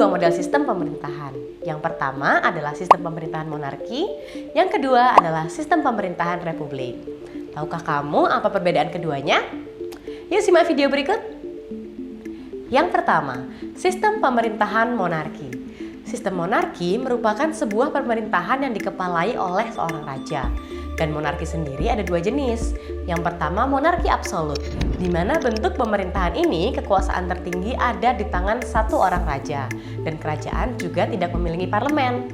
dua model sistem pemerintahan. Yang pertama adalah sistem pemerintahan monarki, yang kedua adalah sistem pemerintahan republik. Tahukah kamu apa perbedaan keduanya? Yuk simak video berikut. Yang pertama, sistem pemerintahan monarki. Sistem monarki merupakan sebuah pemerintahan yang dikepalai oleh seorang raja. Dan monarki sendiri ada dua jenis. Yang pertama monarki absolut, di mana bentuk pemerintahan ini kekuasaan tertinggi ada di tangan satu orang raja dan kerajaan juga tidak memiliki parlemen.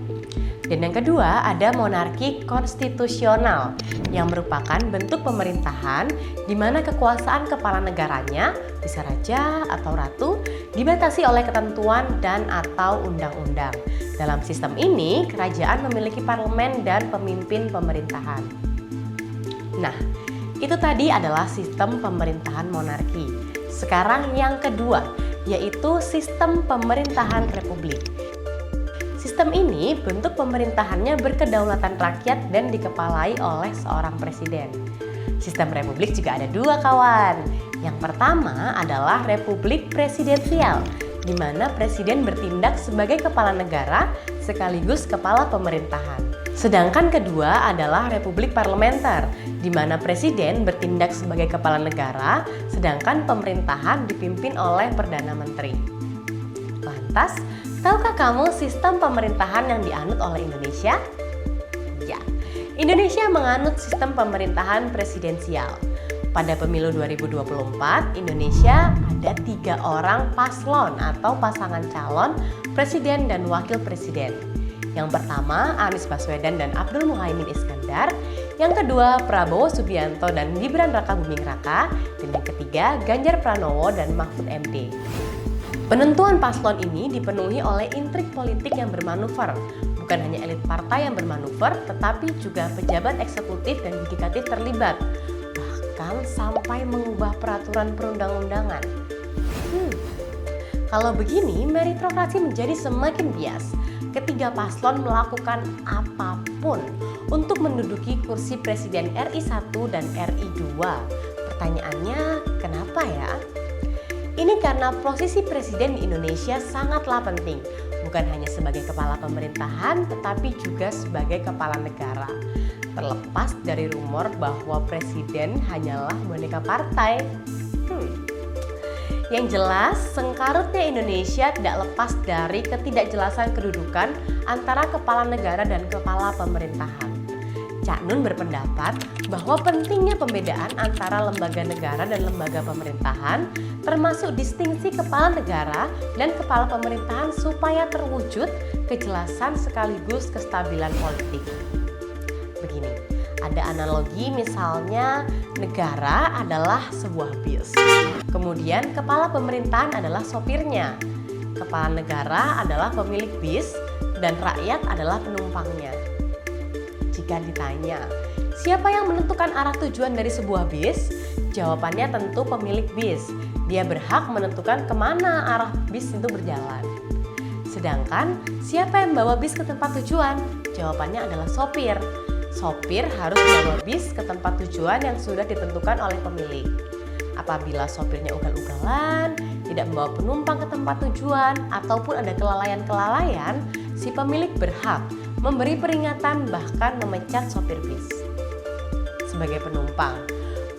Dan yang kedua ada monarki konstitusional yang merupakan bentuk pemerintahan di mana kekuasaan kepala negaranya, bisa raja atau ratu, dibatasi oleh ketentuan dan atau undang-undang. Dalam sistem ini, kerajaan memiliki parlemen dan pemimpin pemerintahan. Nah, itu tadi adalah sistem pemerintahan monarki. Sekarang yang kedua, yaitu sistem pemerintahan republik. Sistem ini bentuk pemerintahannya berkedaulatan rakyat dan dikepalai oleh seorang presiden. Sistem republik juga ada dua kawan. Yang pertama adalah republik presidensial, di mana presiden bertindak sebagai kepala negara sekaligus kepala pemerintahan. Sedangkan kedua adalah republik parlementer, di mana presiden bertindak sebagai kepala negara, sedangkan pemerintahan dipimpin oleh Perdana Menteri. Lantas, tahukah kamu sistem pemerintahan yang dianut oleh Indonesia? Ya, Indonesia menganut sistem pemerintahan presidensial. Pada pemilu 2024, Indonesia ada 3 orang paslon atau pasangan calon presiden dan wakil presiden. Yang pertama, Anies Baswedan dan Abdul Muhaimin Iskandar. Yang kedua, Prabowo Subianto dan Gibran Rakabuming Raka. Dan yang ketiga, Ganjar Pranowo dan Mahfud MD. Penentuan paslon ini dipenuhi oleh intrik politik yang bermanuver. Bukan hanya elit partai yang bermanuver, tetapi juga pejabat eksekutif dan yudikatif terlibat. Bahkan sampai mengubah peraturan perundang-undangan. Kalau begini, meritokrasi menjadi semakin bias. Ketiga paslon melakukan apapun untuk menduduki kursi Presiden RI 1 dan RI 2. Pertanyaannya, kenapa ya? Ini karena posisi presiden di Indonesia sangatlah penting, bukan hanya sebagai kepala pemerintahan, tetapi juga sebagai kepala negara. Terlepas dari rumor bahwa presiden hanyalah boneka partai. Yang jelas, sengkarutnya Indonesia tidak lepas dari ketidakjelasan kedudukan antara kepala negara dan kepala pemerintahan. Cak Nun berpendapat bahwa pentingnya pembedaan antara lembaga negara dan lembaga pemerintahan, termasuk distingsi kepala negara dan kepala pemerintahan supaya terwujud kejelasan sekaligus kestabilan politik. Begini, ada analogi misalnya negara adalah sebuah bis. Kemudian kepala pemerintahan adalah sopirnya. Kepala negara adalah pemilik bis dan rakyat adalah penumpangnya. Jika ditanya, siapa yang menentukan arah tujuan dari sebuah bis? Jawabannya tentu pemilik bis. Dia berhak menentukan kemana arah bis itu berjalan. Sedangkan, siapa yang membawa bis ke tempat tujuan? Jawabannya adalah sopir. Sopir harus membawa bis ke tempat tujuan yang sudah ditentukan oleh pemilik. Apabila sopirnya ugal-ugalan, tidak membawa penumpang ke tempat tujuan, ataupun ada kelalaian-kelalaian, si pemilik berhak memberi peringatan bahkan memecat sopir bis. Sebagai penumpang,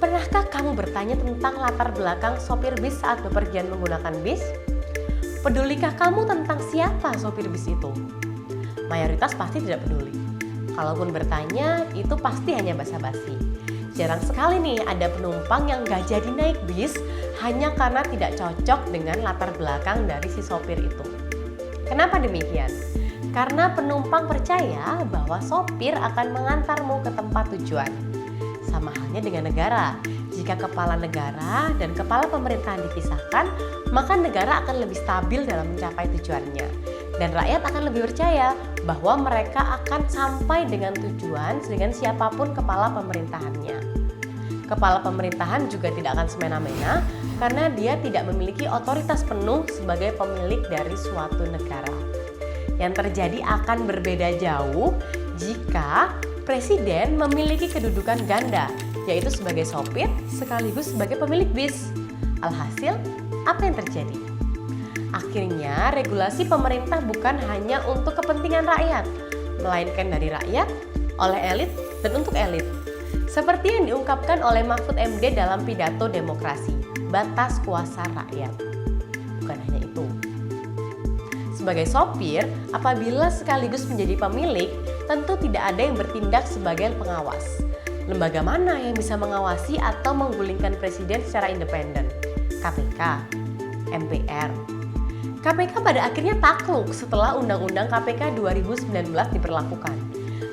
pernahkah kamu bertanya tentang latar belakang sopir bis saat bepergian menggunakan bis? Pedulikah kamu tentang siapa sopir bis itu? Mayoritas pasti tidak peduli. Kalaupun bertanya, itu pasti hanya basa-basi. Jarang sekali nih ada penumpang yang gak jadi naik bis hanya karena tidak cocok dengan latar belakang dari si sopir itu. Kenapa demikian? Karena penumpang percaya bahwa sopir akan mengantarmu ke tempat tujuan. Sama halnya dengan negara. Jika kepala negara dan kepala pemerintahan dipisahkan, maka negara akan lebih stabil dalam mencapai tujuannya. Dan rakyat akan lebih percaya bahwa mereka akan sampai dengan tujuan dengan siapapun kepala pemerintahannya. Kepala pemerintahan juga tidak akan semena-mena karena dia tidak memiliki otoritas penuh sebagai pemilik dari suatu negara. Yang terjadi akan berbeda jauh jika presiden memiliki kedudukan ganda, yaitu sebagai sopir sekaligus sebagai pemilik bis. Alhasil, apa yang terjadi? Akhirnya, regulasi pemerintah bukan hanya untuk kepentingan rakyat, melainkan dari rakyat, oleh elit, dan untuk elit. Seperti yang diungkapkan oleh Mahfud MD dalam pidato demokrasi, batas kuasa rakyat. Bukan hanya itu. Sebagai sopir, apabila sekaligus menjadi pemilik, tentu tidak ada yang bertindak sebagai pengawas. Lembaga mana yang bisa mengawasi atau menggulingkan presiden secara independen? KPK, MPR. KPK pada akhirnya takluk setelah Undang-Undang KPK 2019 diberlakukan.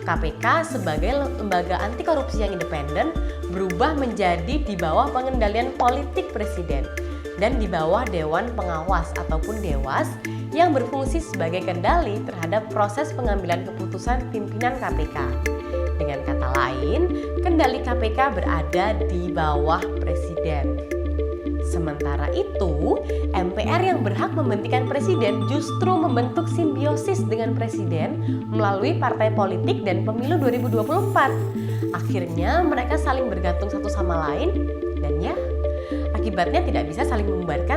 KPK sebagai lembaga anti korupsi yang independen berubah menjadi di bawah pengendalian politik presiden dan di bawah Dewan Pengawas ataupun Dewas yang berfungsi sebagai kendali terhadap proses pengambilan keputusan pimpinan KPK. Dengan kata lain, kendali KPK berada di bawah presiden. Sementara itu, MPR yang berhak memberhentikan presiden justru membentuk simbiosis dengan presiden melalui partai politik dan pemilu 2024. Akhirnya mereka saling bergantung satu sama lain dan ya, akibatnya tidak bisa saling membubarkan